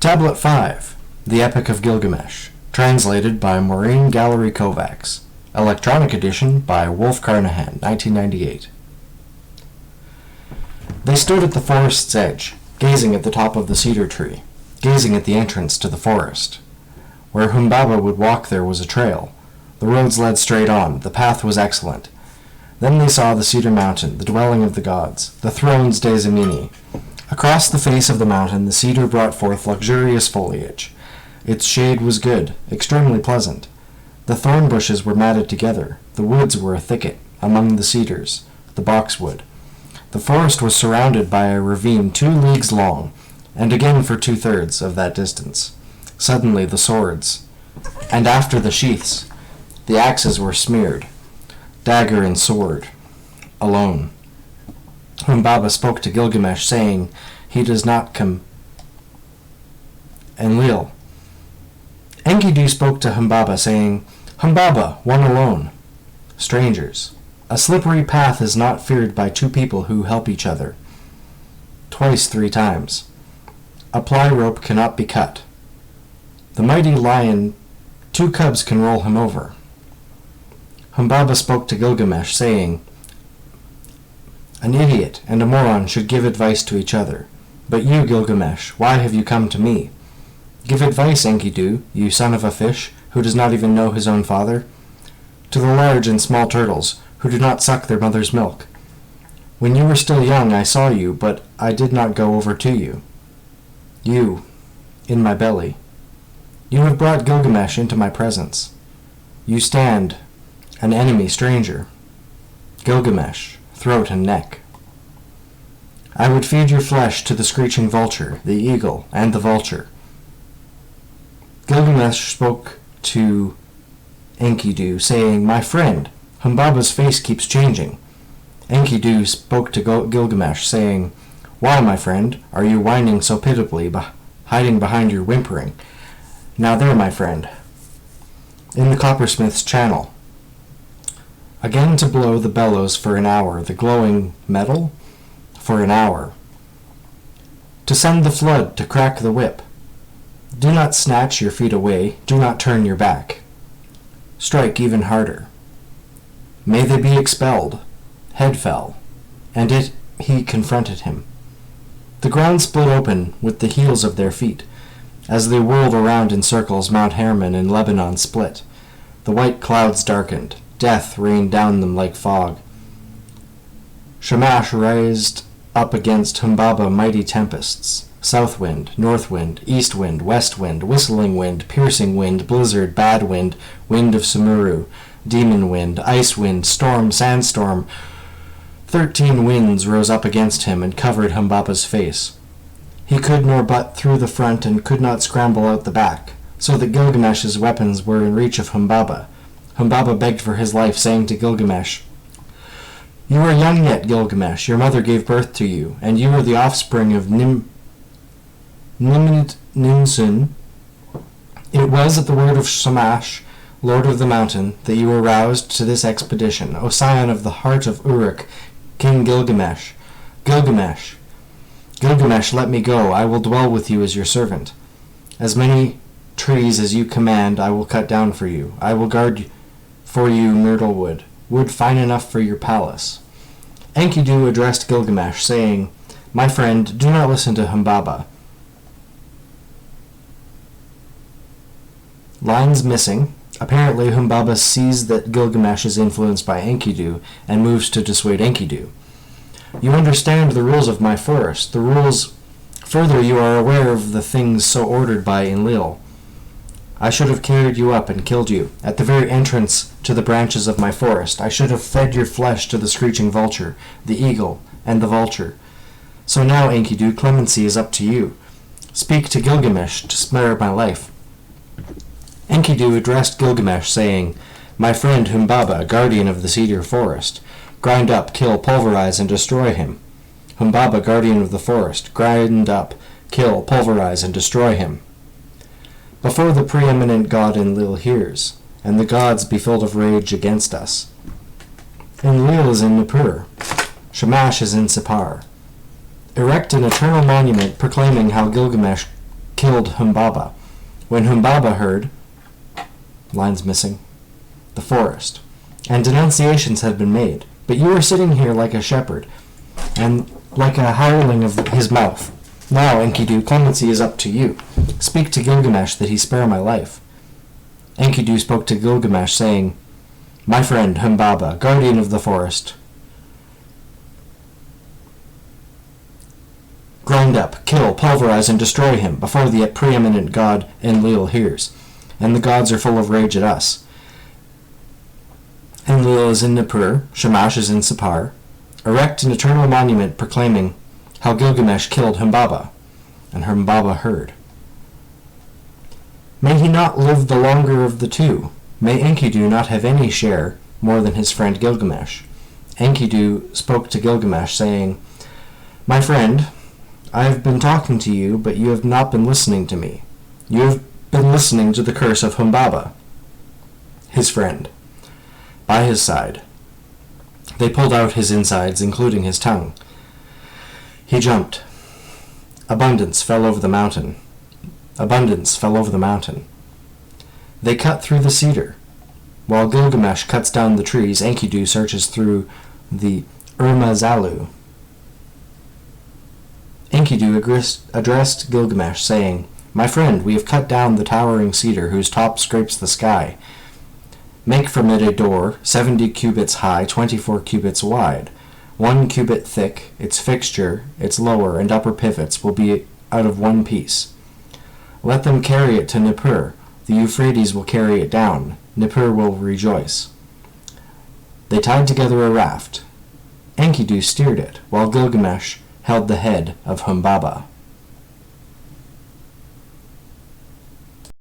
Tablet 5, The Epic of Gilgamesh, translated by Maureen Gallery Kovacs, electronic edition by Wolf Carnahan, 1998. They stood at the forest's edge, gazing at the top of the cedar tree, gazing at the entrance to the forest. Where Humbaba would walk there was a trail. The roads led straight on, the path was excellent. Then they saw the cedar mountain, the dwelling of the gods, the thrones de Zemini. Across the face of the mountain the cedar brought forth luxurious foliage. Its shade was good, extremely pleasant. The thorn bushes were matted together. The woods were a thicket, among the cedars, the boxwood. The forest was surrounded by a ravine 2 leagues long, and again for 2/3 of that distance. Suddenly the swords, and after the sheaths, the axes were smeared, dagger and sword, alone. Humbaba spoke to Gilgamesh, saying, "He does not come." Enlil. Enkidu spoke to Humbaba, saying, "Humbaba, one alone." Strangers. A slippery path is not feared by 2 people who help each other. Twice 3 times. A ply rope cannot be cut. The mighty lion, 2 cubs can roll him over. Humbaba spoke to Gilgamesh, saying, "An idiot and a moron should give advice to each other. But you, Gilgamesh, why have you come to me? Give advice, Enkidu, you son of a fish, who does not even know his own father. To the large and small turtles, who do not suck their mother's milk. When you were still young I saw you, but I did not go over to you. You, in my belly. You have brought Gilgamesh into my presence. You stand, an enemy stranger. Gilgamesh, throat and neck. I would feed your flesh to the screeching vulture, the eagle, and the vulture." Gilgamesh spoke to Enkidu, saying, "My friend, Humbaba's face keeps changing." Enkidu spoke to Gilgamesh, saying, "Why, my friend, are you whining so pitiably, hiding behind your whimpering? Now there, my friend, in the coppersmith's channel. Again to blow the bellows for an hour, the glowing metal for an hour. To send the flood, to crack the whip. Do not snatch your feet away, do not turn your back. Strike even harder. May they be expelled." Head fell, and he confronted him. The ground split open with the heels of their feet. As they whirled around in circles, Mount Hermon and Lebanon split. The white clouds darkened. Death rained down them like fog. Shamash raised up against Humbaba mighty tempests. South wind, north wind, east wind, west wind, whistling wind, piercing wind, blizzard, bad wind, wind of Sumuru, demon wind, ice wind, storm, sandstorm. 13 winds rose up against him and covered Humbaba's face. He could nor butt through the front and could not scramble out the back, so that Gilgamesh's weapons were in reach of Humbaba. Humbaba begged for his life, saying to Gilgamesh, "You are young yet, Gilgamesh. Your mother gave birth to you, and you are the offspring of Ninsun. It was at the word of Shamash, Lord of the Mountain, that you were roused to this expedition, O scion of the heart of Uruk, King Gilgamesh. Gilgamesh, Gilgamesh, let me go. I will dwell with you as your servant. As many trees as you command I will cut down for you. I will guard for you myrtle wood, wood fine enough for your palace." Enkidu addressed Gilgamesh, saying, "My friend, do not listen to Humbaba." Lines missing. Apparently Humbaba sees that Gilgamesh is influenced by Enkidu and moves to dissuade Enkidu. "You understand the rules of my forest, the rules. Further, you are aware of the things so ordered by Enlil. I should have carried you up and killed you. At the very entrance to the branches of my forest, I should have fed your flesh to the screeching vulture, the eagle, and the vulture. So now, Enkidu, clemency is up to you. Speak to Gilgamesh to spare my life." Enkidu addressed Gilgamesh, saying, "My friend Humbaba, guardian of the cedar forest, grind up, kill, pulverize, and destroy him. Humbaba, guardian of the forest, grind up, kill, pulverize, and destroy him. Before the preeminent god Enlil hears, and the gods be filled of rage against us. Enlil is in Nippur. Shamash is in Sippar. Erect an eternal monument proclaiming how Gilgamesh killed Humbaba. When Humbaba heard, lines missing, the forest, and denunciations had been made. But you are sitting here like a shepherd, and like a hireling of his mouth. Now, Enkidu, clemency is up to you. Speak to Gilgamesh that he spare my life. Enkidu spoke to Gilgamesh, saying, My friend Humbaba, guardian of the forest, grind up, kill, pulverize, and destroy him before the preeminent god Enlil hears. And the gods are full of rage at us. Enlil is in Nippur, Shamash is in Sapar. Erect an eternal monument proclaiming how Gilgamesh killed Humbaba. And Humbaba heard. May he not live the longer of the two. May Enkidu not have any share more than his friend Gilgamesh. Enkidu spoke to Gilgamesh, saying, My friend, I have been talking to you, but you have not been listening to me. You have been listening to the curse of Humbaba, his friend. By his side. They pulled out his insides, including his tongue. He jumped. Abundance fell over the mountain. Abundance fell over the mountain. They cut through the cedar. While Gilgamesh cuts down the trees, Enkidu searches through the Urmazalu. Enkidu addressed Gilgamesh, saying, My friend, we have cut down the towering cedar whose top scrapes the sky. Make from it a door, 70 cubits high, 24 cubits wide. 1 cubit thick, its fixture, its lower and upper pivots will be out of one piece. Let them carry it to Nippur. The Euphrates will carry it down. Nippur will rejoice. They tied together a raft. Enkidu steered it, while Gilgamesh held the head of Humbaba.